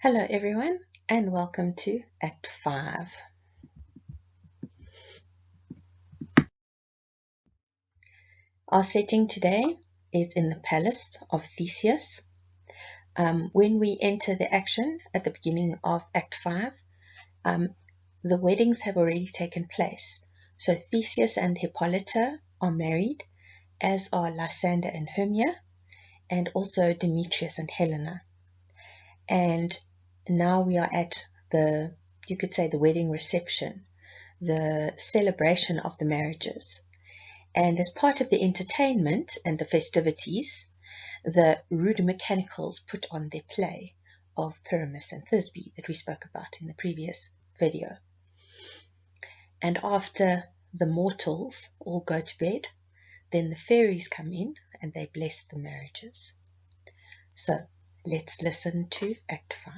Hello everyone and welcome to Act 5. Our setting today is in the palace of Theseus. When we enter the action at the beginning of Act 5, the weddings have already taken place. So Theseus and Hippolyta are married, as are Lysander and Hermia, and also Demetrius and Helena. And now we are at the wedding reception, the celebration of the marriages. And as part of the entertainment and the festivities, the rude mechanicals put on their play of Pyramus and Thisbe that we spoke about in the previous video. And after the mortals all go to bed, then the fairies come in and they bless the marriages. So let's listen to Act 5.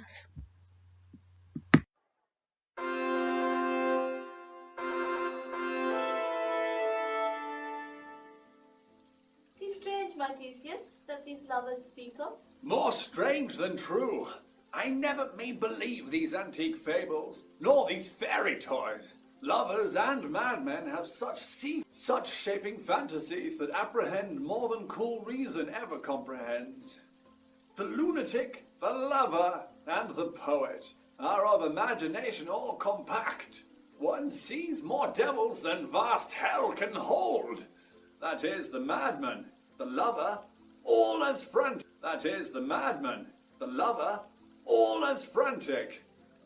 Tis strange, my Theseus, that these lovers speak of. More strange than true. I never may believe these antique fables, nor these fairy toys. Lovers and madmen have such shaping fantasies that apprehend more than cool reason ever comprehends. The lunatic, the lover, and the poet are of imagination all compact. One sees more devils than vast hell can hold. That is the madman, the lover, all as frantic. That is the madman, the lover, all as frantic.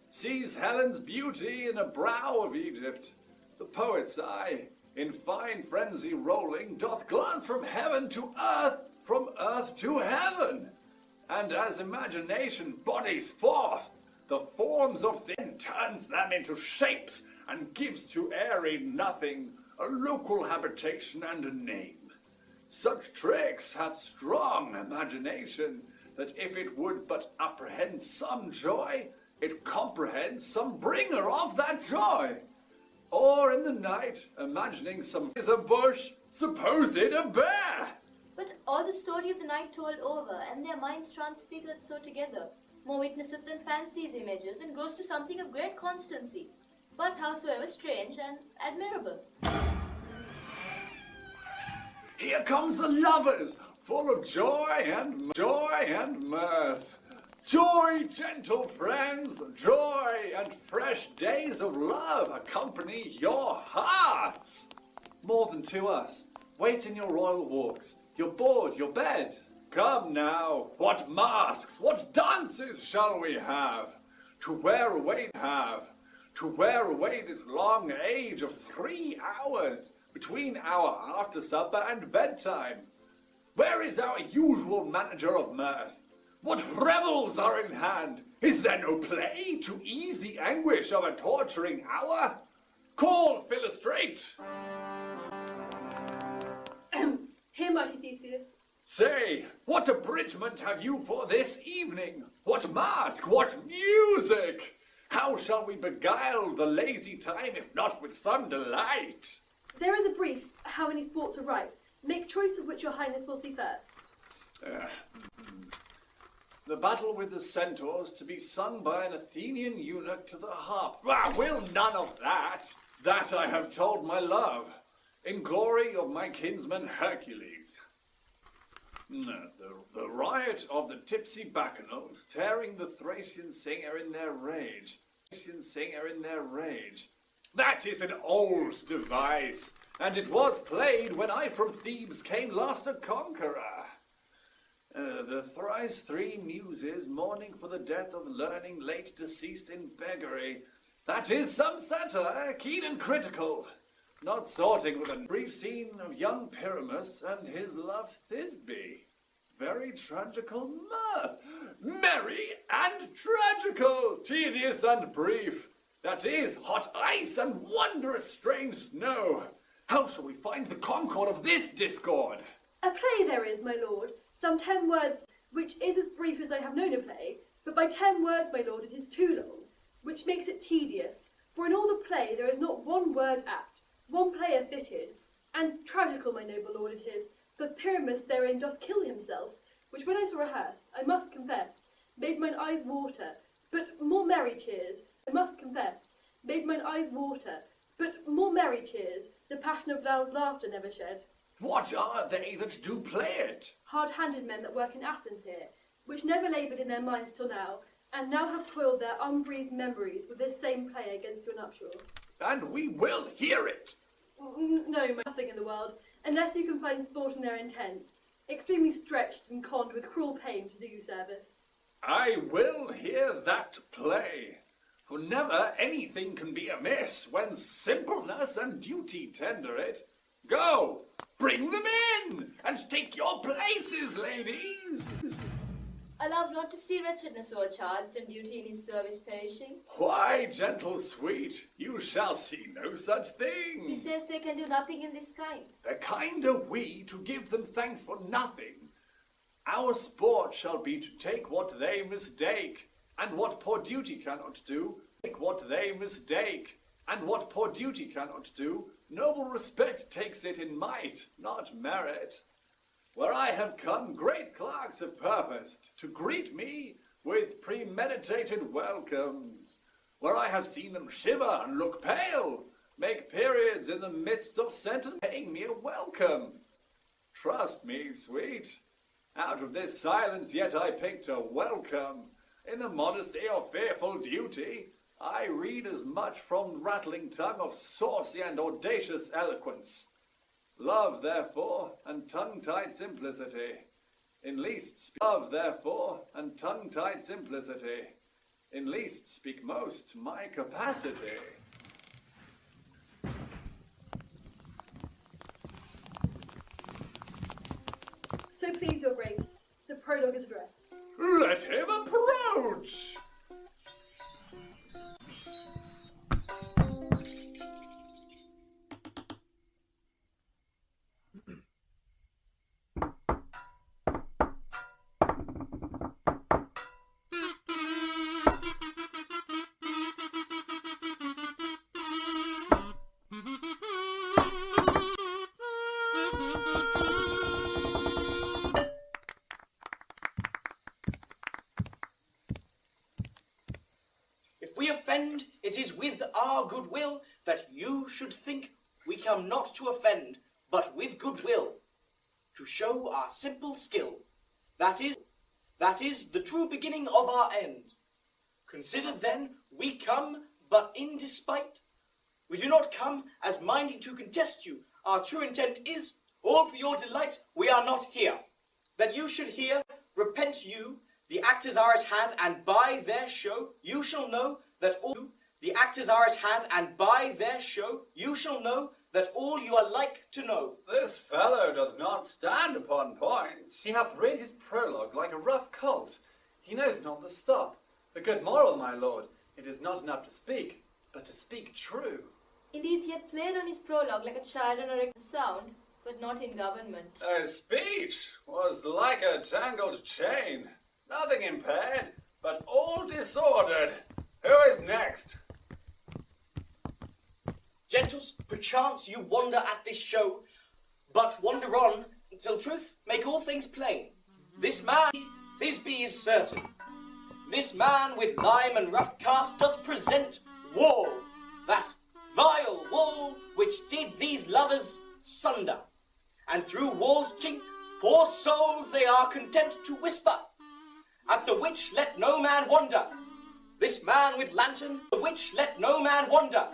Sees Helen's beauty in a brow of Egypt. The poet's eye, in fine frenzy rolling, doth glance from heaven to earth, from earth to heaven. And as imagination bodies forth the forms of things, turns them into shapes, and gives to airy nothing a local habitation and a name. Such tricks hath strong imagination, that if it would but apprehend some joy, it comprehends some bringer of that joy. Or in the night, imagining some is a bush, suppose it a bear. But all the story of the night told over, and their minds transfigured so together, more witnesseth than fancy's images, and grows to something of great constancy, but howsoever strange and admirable. Here comes the lovers, full of joy and mirth. Joy, gentle friends, joy and fresh days of love accompany your hearts. More than to us, wait in your royal walks, your board, your bed. Come now, what masks, what dances shall we have? To wear away this long age of 3 hours between our after supper and bedtime. Where is our usual manager of mirth? What revels are in hand? Is there no play to ease the anguish of a torturing hour? Call Philostrate! Here, mighty Theseus. Say, what abridgment have you for this evening? What mask? What music? How shall we beguile the lazy time, if not with some delight? There is a brief, how many sports are ripe. Make choice of which your highness will see first. The battle with the centaurs to be sung by an Athenian eunuch to the harp. Will none of that. That I have told my love, in glory of my kinsman Hercules. The riot of the tipsy bacchanals, tearing the Thracian singer in their rage. That is an old device, and it was played when I from Thebes came last a conqueror. The thrice 3 muses mourning for the death of learning late deceased in beggary. That is some satire, keen and critical, not sorting with a brief scene of young Pyramus and his love Thisbe. Very tragical mirth, merry and tragical, tedious and brief. That is hot ice and wondrous strange snow. How shall we find the concord of this discord? A play there is, my lord, some 10 words, which is as brief as I have known a play, but by 10 words, my lord, it is too long, which makes it tedious, for in all the play there is not one word apt, one player fitted, and tragical, my noble lord, it is, but Pyramus therein doth kill himself, which when I saw rehearsed, I must confess, made mine eyes water, but more merry tears, I must confess, made mine eyes water, but more merry tears, the passion of loud laughter never shed. What are they that do play it? Hard-handed men that work in Athens here, which never laboured in their minds till now, and now have toiled their unbreathed memories with this same play against your nuptial. And we will hear it. No, nothing in the world, unless you can find sport in their intents, extremely stretched and conned with cruel pain to do you service. I will hear that play, for never anything can be amiss when simpleness and duty tender it. Go, bring them in, and take your places, ladies. I love not to see wretchedness o'ercharged and duty in his service perishing. Why, gentle sweet, you shall see no such thing. He says they can do nothing in this kind. The kind are we to give them thanks for nothing. Our sport shall be to take what they mistake, and what poor duty cannot do, take what they mistake, and what poor duty cannot do, noble respect takes it in might, not merit. Where I have come, great clerks have purposed to greet me with premeditated welcomes. Where I have seen them shiver and look pale, make periods in the midst of sentence, paying me a welcome. Trust me, sweet, out of this silence yet I picked a welcome. In the modesty of fearful duty, I read as much from the rattling tongue of saucy and audacious eloquence. Love, therefore, and tongue-tied simplicity. In least love, therefore, and tongue-tied simplicity. In least speak most my capacity. So please your grace, the prologue is addressed. Let him approach! It is with our goodwill that you should think we come not to offend, but with goodwill, to show our simple skill. That is the true beginning of our end. Consider then, we come but in despite. We do not come as minding to contest you. Our true intent is, all for your delight, we are not here. That you should hear, repent you, the actors are at hand, and by their show you shall know that all the actors are at hand, and by their show you shall know that all you are like to know. This fellow doth not stand upon points. He hath read his prologue like a rough colt. He knows not the stop. The good moral, my lord, it is not enough to speak, but to speak true. Indeed, he had played on his prologue like a child on a sound, but not in government. His speech was like a tangled chain, nothing impaired, but all disordered. Who is next? Gentles, perchance you wonder at this show, but wander on till truth make all things plain. This man, Thisbe is certain. This man with lime and rough cast doth present Wall, that vile wall which did these lovers sunder. And through Wall's chink, poor souls they are content to whisper, at the which let no man wonder. This man with lantern, the which let no man wonder.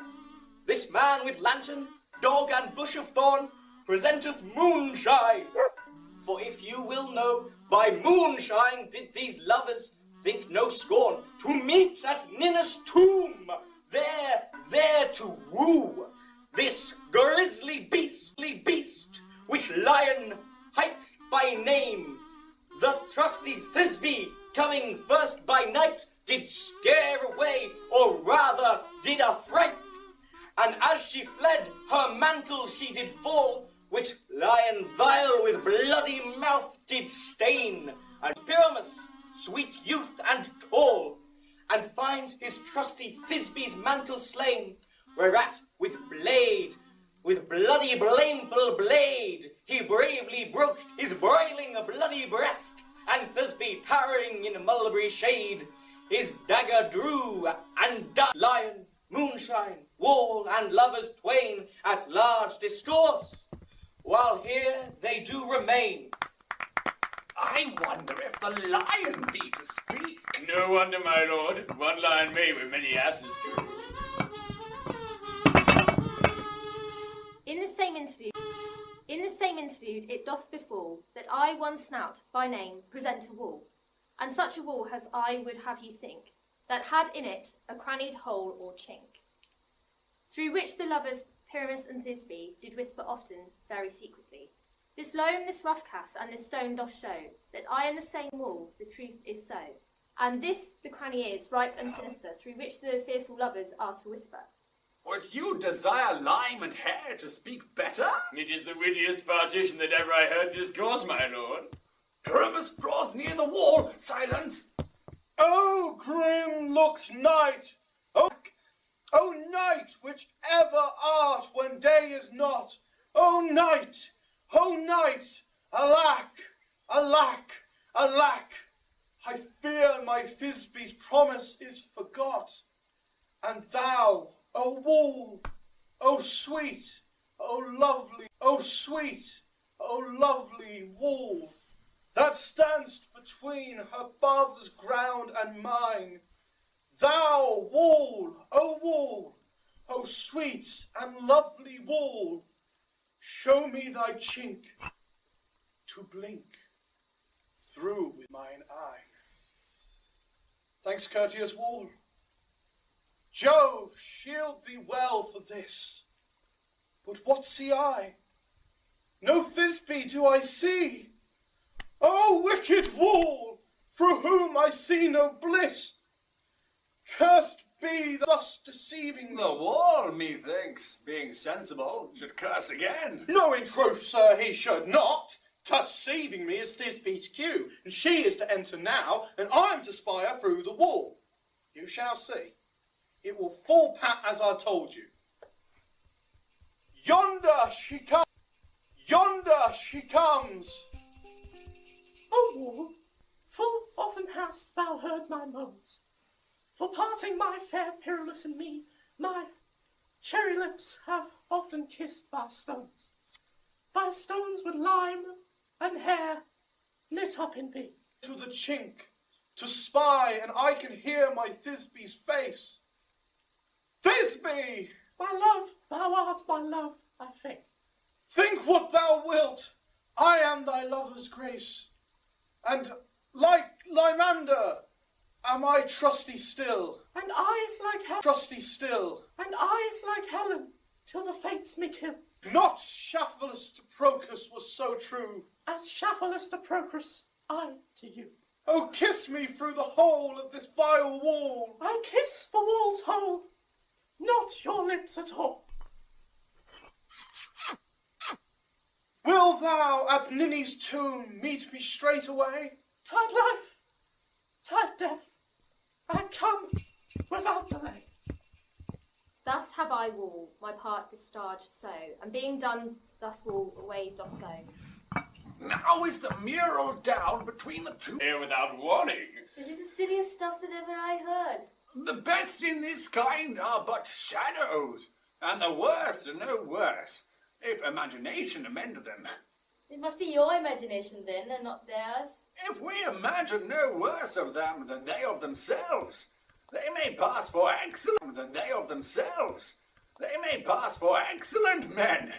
This man with lantern, dog and bush of thorn, presenteth moonshine. For if you will know, by moonshine did these lovers think no scorn to meet at Ninus' tomb, there to woo this grisly beast, which lion hight by name, the trusty Thisbe, coming first by night, did scare away, or rather did affright. And as she fled, her mantle she did fall, which lion vile with bloody mouth did stain. And Pyramus, sweet youth and tall, and finds his trusty Thisbe's mantle slain, whereat with bloody blameful blade, he bravely broached his broiling bloody breast, and Thisbe towering in mulberry shade, his dagger tiger drew and died. Lion, moonshine, wall, and lovers twain at large discourse, while here they do remain. I wonder if the lion be to speak. No wonder, my lord. One lion may with many asses do. In the same interlude it doth befall that I one snout by name present a wall, and such a wall as I would have you think, that had in it a crannied hole or chink, through which the lovers Pyramus and Thisbe did whisper often very secretly. This loam, this rough cast, and this stone doth show that I in the same wall the truth is so, and this the cranny is right and sinister, through which the fearful lovers are to whisper. Would you desire lime and hair to speak better? It is the wittiest partition that ever I heard discourse, my lord. Pyramus draws near the wall. Silence! O grim-looked night! O night, which ever art when day is not! O night! O night! Alack! Alack! Alack! I fear my Thisbe's promise is forgot. And thou, O wall, O sweet, O lovely, O sweet, O lovely wall, that standst between her father's ground and mine. Thou wall, O sweet and lovely wall, show me thy chink to blink through with mine eye. Thanks, courteous wall. Jove shield thee well for this. But what see I? No Thisbe do I see. O wicked wall, through whom I see no bliss. Cursed be thus deceiving me. The wall, methinks, being sensible, should curse again. No, in truth, sir, he should not. Deceiving me is Thisbe's cue, and she is to enter now, and I am to spy her through the wall. You shall see. It will fall pat as I told you. Yonder she comes. Yonder she comes. O wall, full often hast thou heard my moans. For parting my fair Pyramus and me, my cherry lips have often kissed thy stones. Thy stones with lime and hair knit up in thee. To the chink, to spy, and I can hear my Thisbe's face. Thisbe! My love, thou art my love, I think. Think what thou wilt. I am thy lover's grace. And like Lymander, am I trusty still. And I like Helen. Trusty still. And I like Helen, till the fates me kill. Not Shaphalus to Procus was so true. As Shaphalus to Procris, I to you. Oh, kiss me through the hole of this vile wall. I kiss the wall's hole, not your lips at all. Will thou at Ninny's tomb meet me straightway? Tide life, tide death, I come without delay. Thus have I wall, my part discharged so, and being done, thus wall away doth go. Now is the mural down between the two. Here without warning. This is the silliest stuff that ever I heard. The best in this kind are but shadows, and the worst are no worse, if imagination amend them. It must be your imagination then, and not theirs. If we imagine no worse of them than they of themselves, they may pass for excellent than they of themselves. They may pass for excellent men.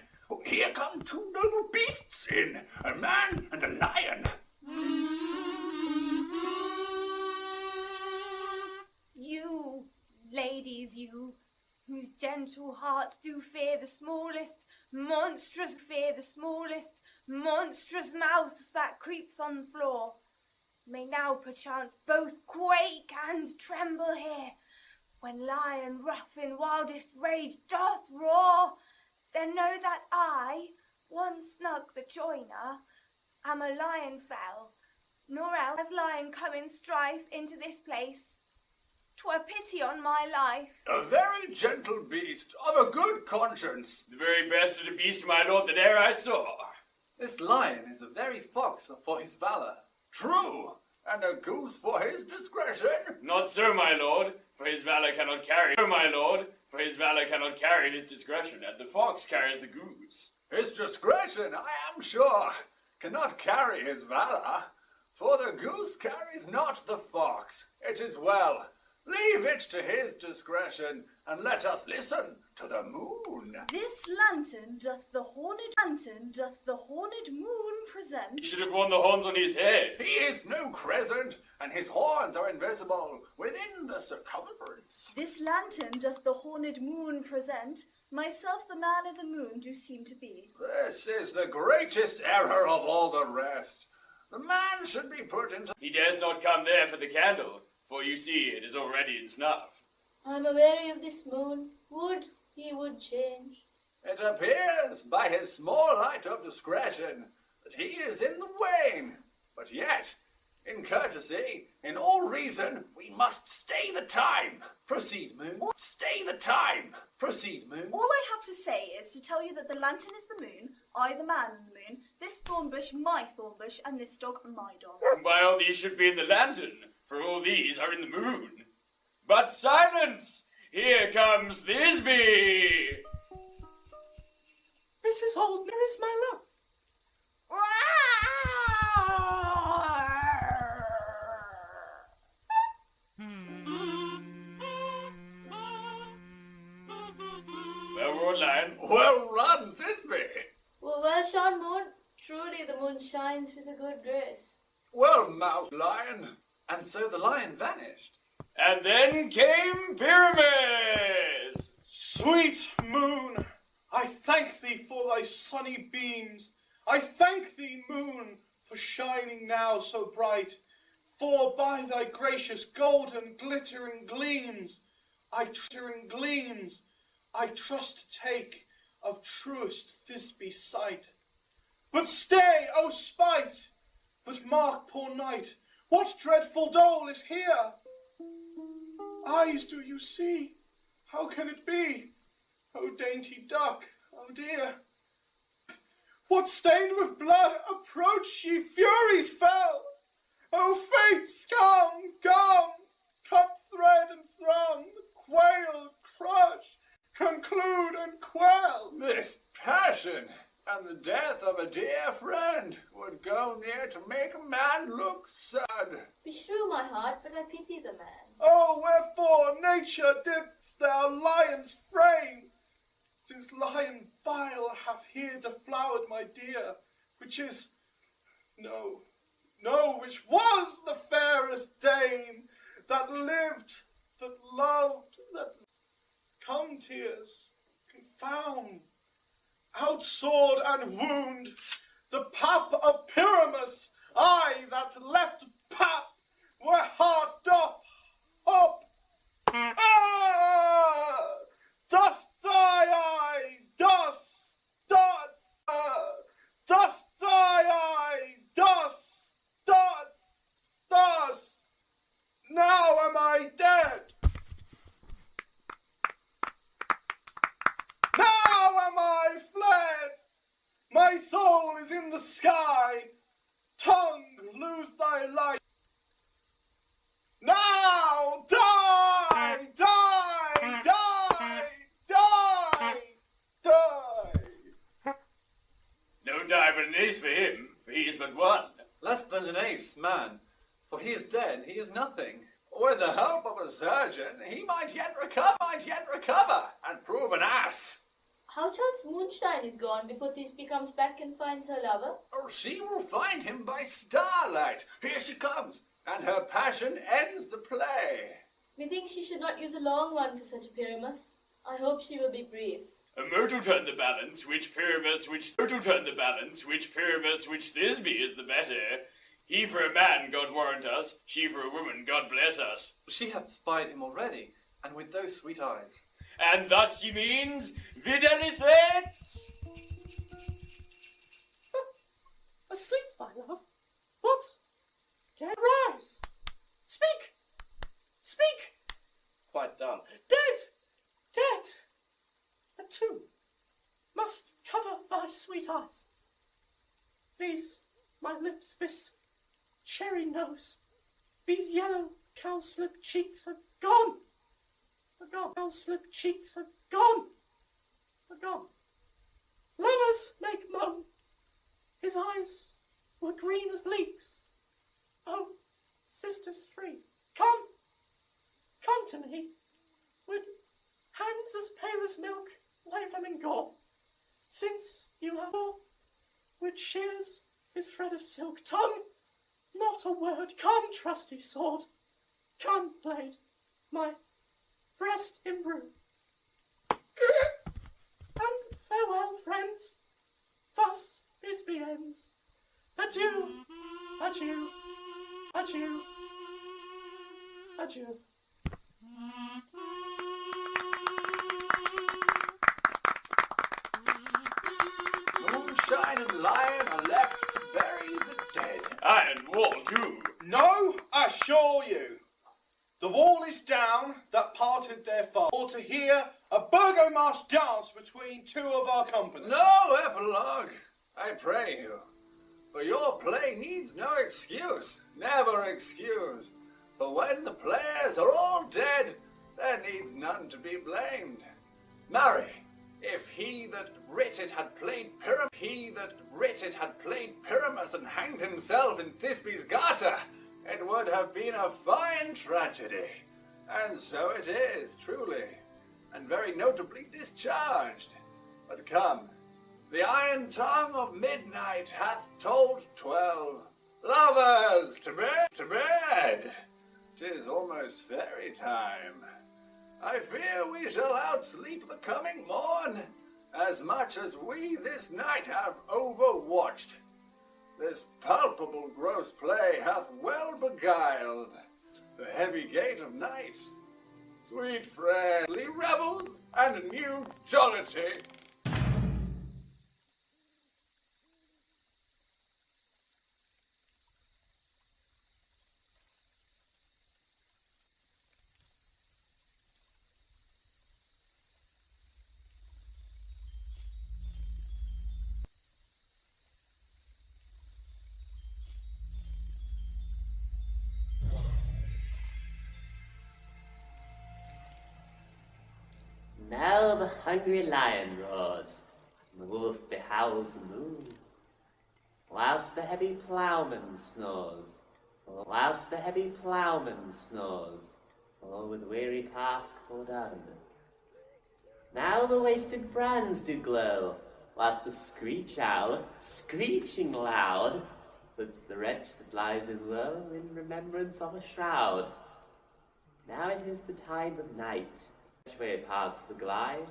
Here come two noble beasts in, a man and a lion. You, ladies, you, whose gentle hearts do fear the smallest, monstrous mouse that creeps on the floor, may now perchance both quake and tremble here, when lion rough in wildest rage doth roar. Then know that I, one snug the joiner, am a lion fell, nor else has lion come in strife into this place. 'Twere pity on my life. A very gentle beast, of a good conscience. The very best of the beast, my lord, that e'er I saw. This lion is a very fox for his valor. True, and a goose for his discretion. Not so, my lord, for his valor cannot carry. No, my lord, for his valor cannot carry his discretion, and the fox carries the goose. His discretion, I am sure, cannot carry his valor, for the goose carries not the fox. It is well. Leave it to his discretion, and let us listen to the moon. This lantern doth the horned moon present. He should have worn the horns on his head. He is no crescent, and his horns are invisible within the circumference. This lantern doth the horned moon present. Myself the man of the moon do seem to be. This is the greatest error of all the rest. The man should be put into... He dares not come there for the candle, for you see it is already in snuff. I'm aweary of this moon. Would he would change. It appears by his small light of discretion that he is in the wane. But yet, in courtesy, in all reason, we must stay the time. Proceed, moon. Stay the time. Proceed, moon. All I have to say is to tell you that the lantern is the moon, I the man in the moon, this thorn bush my thorn bush, and this dog my dog. Why all these should be in the lantern, for all these are in the moon. But silence! Here comes Thisbe! Mrs. Holden, where is my love? Well, Lord Lion. Well run, Thisbe. Well shone, moon. Truly the moon shines with a good grace. Well, mouse lion. And so the lion vanished. And then came Pyramus! Sweet moon, I thank thee for thy sunny beams. I thank thee, moon, for shining now so bright. For by thy gracious golden glittering gleams, I trust to take of truest Thisbe's sight. But stay, O spite! But mark, poor knight, what dreadful dole is here? Eyes do you see? How can it be? O dainty duck, oh dear. What stained with blood approach ye furies fell? O fates, come, cut thread and thrum, quail, crush, conclude and quell. This passion and the death of a dear friend would go near to make a man look sad. Beshrew my heart, but I pity the man. Oh, wherefore, nature, didst thou lion's frame? Since lion vile hath here deflowered my dear, which is, which was the fairest dame that lived, that loved, that... Come, tears, confound, out sword and wound, the pap of Pyramus, I that left pap, where heart doth hop. Thus die I, thus die I, thus, now am I dead. Now am I fled. My soul is in the sky. Tongue, lose thy light. Now die, die, die, die, die. No die but an ace for him, for he is but one. Less than an ace, man, for he is dead, he is nothing. With the help of a surgeon, he might yet recover, and prove an ass. How chance moonshine is gone before Thisbe comes back and finds her lover? Or she will find him by starlight. Here she comes, and her passion ends the play. Methinks she should not use a long one for such a Pyramus. I hope she will be brief. A mote will turn the balance, which Pyramus, which Thisbe is the better. He for a man, God warrant us, she for a woman, God bless us. She hath spied him already, and with those sweet eyes. And thus she means videlicet. Asleep, my love. What? Dead? Rise! Speak! Speak! Quite done. Dead! A tomb must cover thy sweet eyes. These, my lips, this cherry nose, These yellow cowslip cheeks are gone. Are gone. Cowslip cheeks are gone. Are gone. Lovers make moan. His eyes were green as leeks. Oh, sisters free, come to me. Would hands as pale as milk lay them in gore? Since you have all, which shears his thread of silk, tongue, not a word. Come, trusty sword, come, blade, my breast imbrue. And farewell, friends, thus Thisbe ends. Adieu, adieu, adieu, adieu. Moonshine and Lion are left to bury the dead. And wall too. No, I assure you. The wall is down that parted their fire, or to hear a burgomask dance between two of our company. No epilogue, I pray you. For your play needs no excuse, never excuse. For when the players are all dead, there needs none to be blamed. Marry, if he that writ it had played Pyramus and hanged himself in Thisbe's garter, it would have been a fine tragedy. And so it is, truly, and very notably discharged. But come, the iron tongue of midnight hath told 12. Lovers, to bed, to bed! 'Tis almost fairy time. I fear we shall outsleep the coming morn, as much as we this night have overwatched. This palpable gross play hath well beguiled the heavy gate of night. Sweet friendly revels and new jollity. Now the hungry lion roars, and the wolf behowls the moon, whilst the heavy ploughman snores, all with weary task fordone. Now the wasted brands do glow, whilst the screech owl, screeching loud, puts the wretch that lies in woe in remembrance of a shroud. Now it is the time of night, which way parts the glide,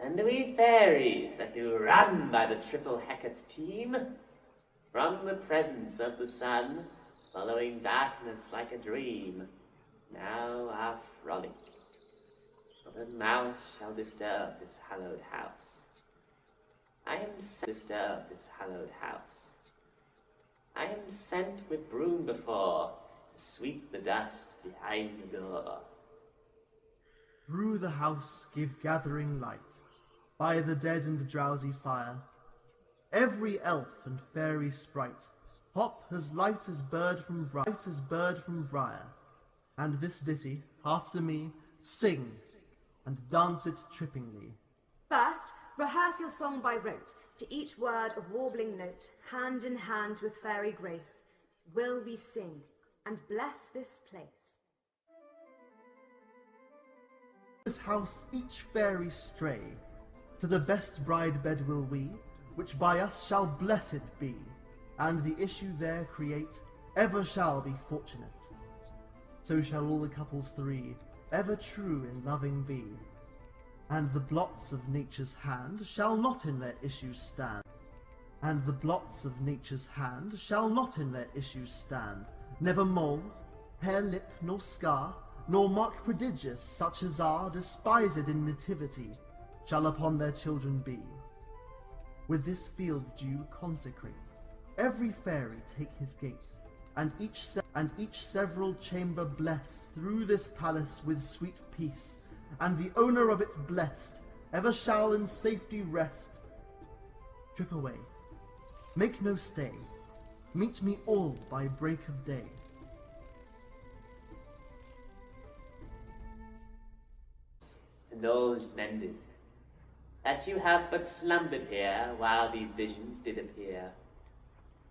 and the wee fairies that do run by the triple Hecate's team, from the presence of the sun, following darkness like a dream, now are frolic. For the mouse shall disturb this hallowed house. I am sent with broom before, to sweep the dust behind the door. Through the house give gathering light, by the dead and drowsy fire. Every elf and fairy sprite hop as light as bird from briar. And this ditty, after me, sing, and dance it trippingly. First, rehearse your song by rote, to each word a warbling note, hand in hand with fairy grace, will we sing, and bless this place. This house each fairy stray, to the best bride bed will we, which by us shall blessed be, and the issue there create, ever shall be fortunate. So shall all the couples three, ever true in loving be, and the blots of nature's hand shall not in their issues stand, never mould, hair, lip, nor scar, nor mark prodigious, such as are despised in nativity, shall upon their children be. With this field dew consecrate, every fairy take his gate, and each several chamber bless through this palace with sweet peace, and the owner of it blessed ever shall in safety rest. Trip away, make no stay, meet me all by break of day. and all is mended, that you have but slumbered here while these visions did appear,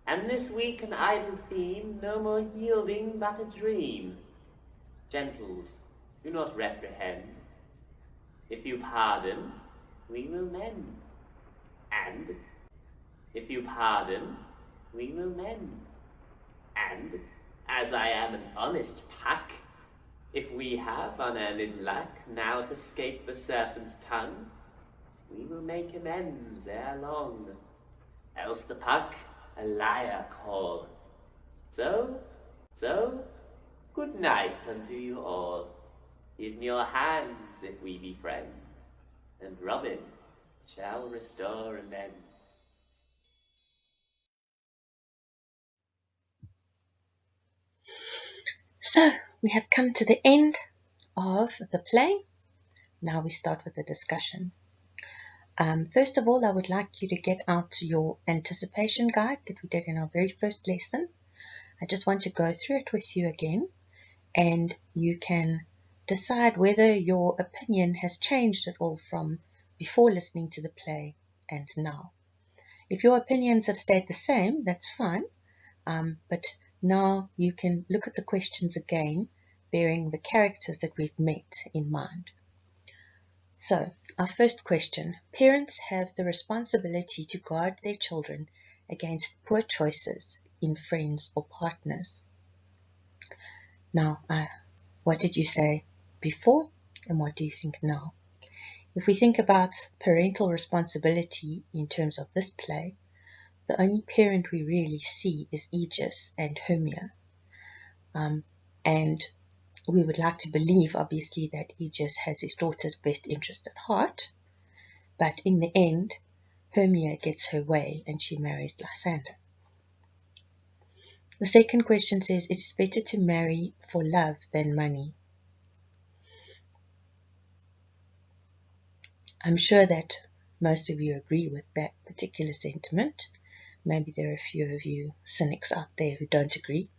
and this weak and idle theme no more yielding but a dream. Gentles, do not reprehend. If you pardon, we will mend. And if you pardon, we will mend. And as I am an honest pack, if we have unearned luck now to scape the serpent's tongue, we will make amends ere long. Else the puck a liar call. So, good night unto you all. Give me your hands if we be friends, and Robin shall restore and mend. So, we have come to the end of the play. Now we start with the discussion. First of all, I would like you to get out your anticipation guide that we did in our very first lesson. I just want to go through it with you again, and you can decide whether your opinion has changed at all from before listening to the play and now. If your opinions have stayed the same, that's fine, but now you can look at the questions again, bearing the characters that we've met in mind. So, our first question: parents have the responsibility to guard their children against poor choices in friends or partners. Now, what did you say before, and what do you think now? If we think about parental responsibility in terms of this play, the only parent we really see is Aegis and Hermia. And we would like to believe, obviously, that Aegis has his daughter's best interest at heart, but in the end, Hermia gets her way and she marries Lysander. The second question says, it is better to marry for love than money. I'm sure that most of you agree with that particular sentiment. Maybe there are a few of you cynics out there who don't agree.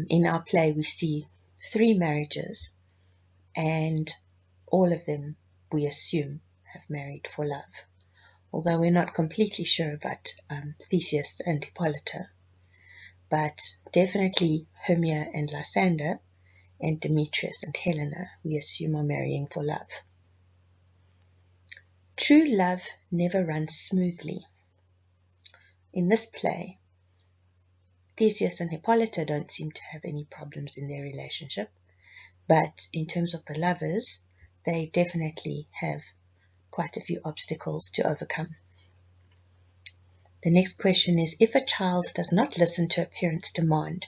In our play, we see 3 marriages, and all of them, we assume, have married for love. Although we're not completely sure about Theseus and Hippolyta. But definitely Hermia and Lysander, and Demetrius and Helena, we assume are marrying for love. True love never runs smoothly. In this play, Theseus and Hippolyta don't seem to have any problems in their relationship, but in terms of the lovers, they definitely have quite a few obstacles to overcome. The next question is, if a child does not listen to a parent's demand,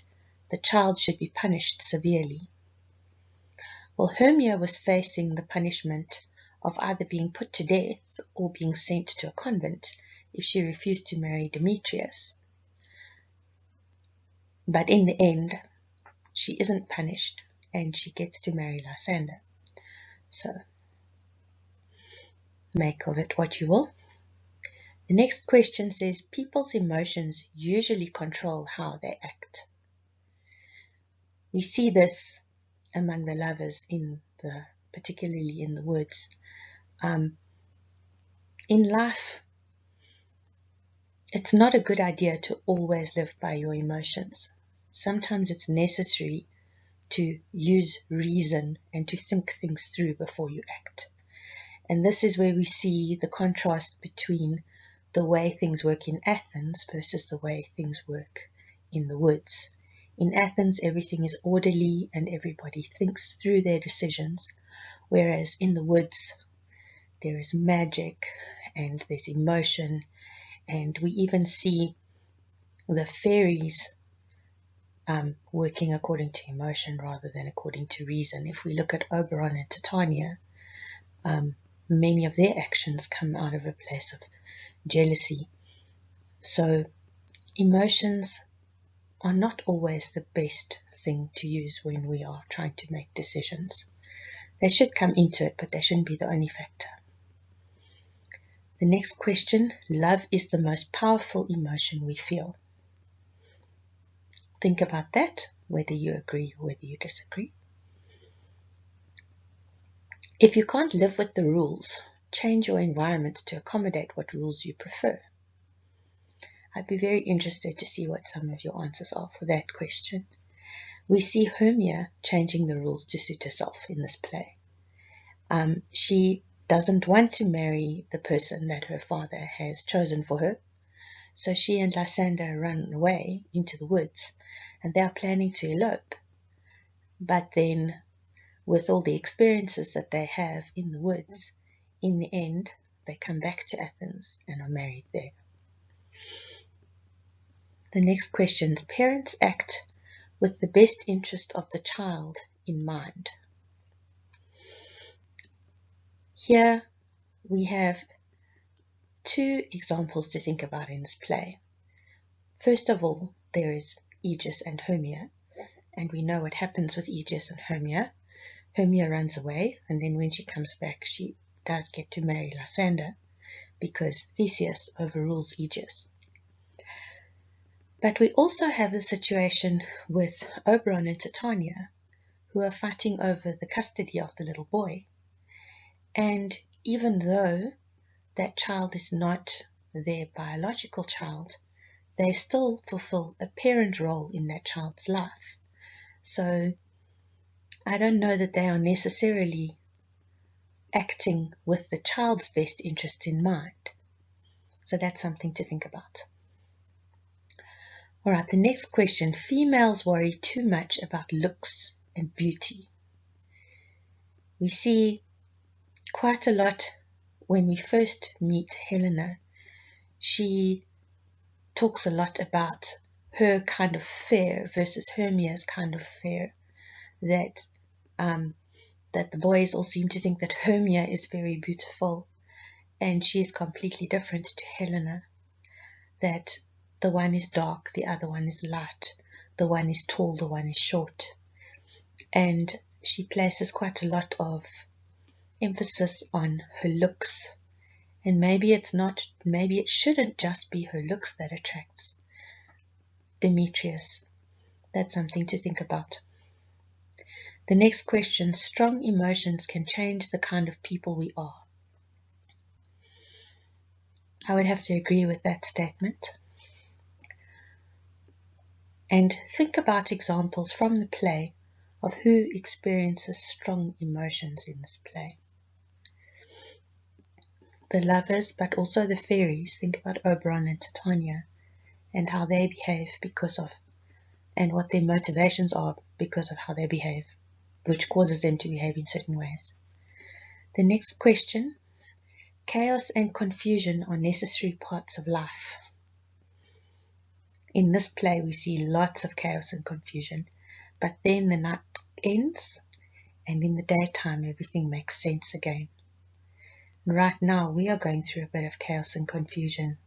the child should be punished severely. Well, Hermia was facing the punishment of either being put to death or being sent to a convent if she refused to marry Demetrius. But in the end, she isn't punished and she gets to marry Lysander. So, make of it what you will. The next question says, people's emotions usually control how they act. We see this among the lovers particularly in the woods. In life, it's not a good idea to always live by your emotions. Sometimes it's necessary to use reason and to think things through before you act. And this is where we see the contrast between the way things work in Athens versus the way things work in the woods. In Athens, everything is orderly and everybody thinks through their decisions, whereas in the woods, there is magic and there's emotion, and we even see the fairies working according to emotion rather than according to reason. If we look at Oberon and Titania, many of their actions come out of a place of jealousy. So emotions are not always the best thing to use when we are trying to make decisions. They should come into it, but they shouldn't be the only factor. The next question, love is the most powerful emotion we feel. Think about that, whether you agree or whether you disagree. If you can't live with the rules, change your environment to accommodate what rules you prefer. I'd be very interested to see what some of your answers are for that question. We see Hermia changing the rules to suit herself in this play. She doesn't want to marry the person that her father has chosen for her, so she and Lysander run away into the woods, and they are planning to elope. But then, with all the experiences that they have in the woods, in the end, they come back to Athens and are married there. The next question is, parents act with the best interest of the child in mind. Here we have two examples to think about in this play. First of all, there is Aegeus and Hermia, and we know what happens with Aegeus and Hermia. Hermia runs away, and then when she comes back, she does get to marry Lysander, because Theseus overrules Aegeus. But we also have the situation with Oberon and Titania, who are fighting over the custody of the little boy. And even though that child is not their biological child, they still fulfill a parent role in that child's life. So I don't know that they are necessarily acting with the child's best interest in mind. So that's something to think about. All right, the next question. Females worry too much about looks and beauty. We see quite a lot when we first meet Helena. She talks a lot about her kind of fair versus Hermia's kind of fair. That the boys all seem to think that Hermia is very beautiful, and she is completely different to Helena. That the one is dark, the other one is light, the one is tall, the one is short. And she places quite a lot of emphasis on her looks. And maybe it shouldn't just be her looks that attracts Demetrius. That's something to think about. The next question, strong emotions can change the kind of people we are. I would have to agree with that statement. And think about examples from the play of who experiences strong emotions in this play. The lovers, but also the fairies. Think about Oberon and Titania and how they behave and what their motivations are because of how they behave, which causes them to behave in certain ways. The next question, chaos and confusion are necessary parts of life. In this play, we see lots of chaos and confusion, but then the night ends, and in the daytime, everything makes sense again. And right now, we are going through a bit of chaos and confusion,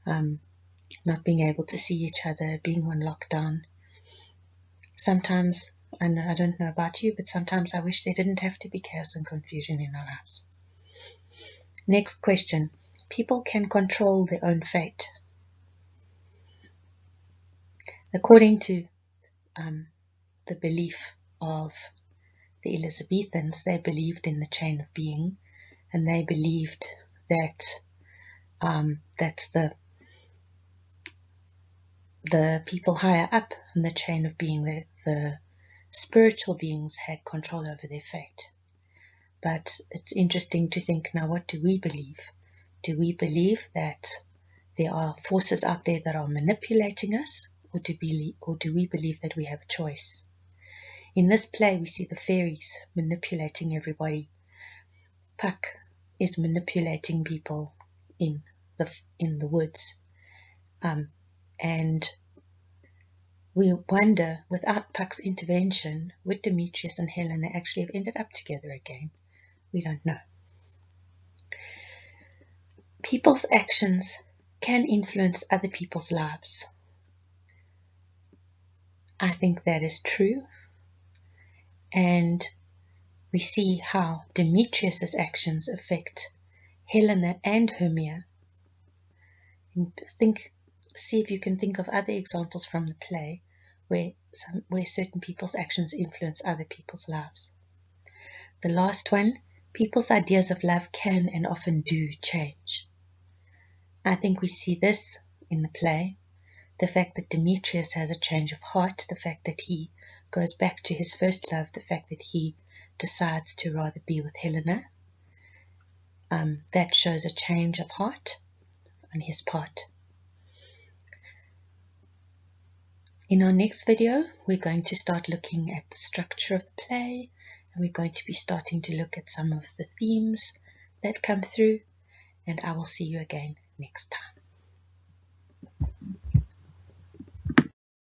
not being able to see each other, being on lockdown. Sometimes, and I don't know about you, but sometimes I wish there didn't have to be chaos and confusion in our lives. Next question. People can control their own fate. According to the belief of the Elizabethans, they believed in the chain of being, and they believed that that's the people higher up in the chain of being, the spiritual beings, had control over their fate. But it's interesting to think, now what do we believe? Do we believe that there are forces out there that are manipulating us? Or do we believe that we have a choice? In this play, we see the fairies manipulating everybody. Puck is manipulating people in the woods. And we wonder, without Puck's intervention, would Demetrius and Helena actually have ended up together again? We don't know. People's actions can influence other people's lives. I think that is true. And we see how Demetrius's actions affect Helena and Hermia. And see if you can think of other examples from the play where certain people's actions influence other people's lives. The last one, people's ideas of love can and often do change. I think we see this in the play. The fact that Demetrius has a change of heart, the fact that he goes back to his first love, the fact that he decides to rather be with Helena. That shows a change of heart on his part. In our next video, we're going to start looking at the structure of the play, and we're going to be starting to look at some of the themes that come through, and I will see you again next time.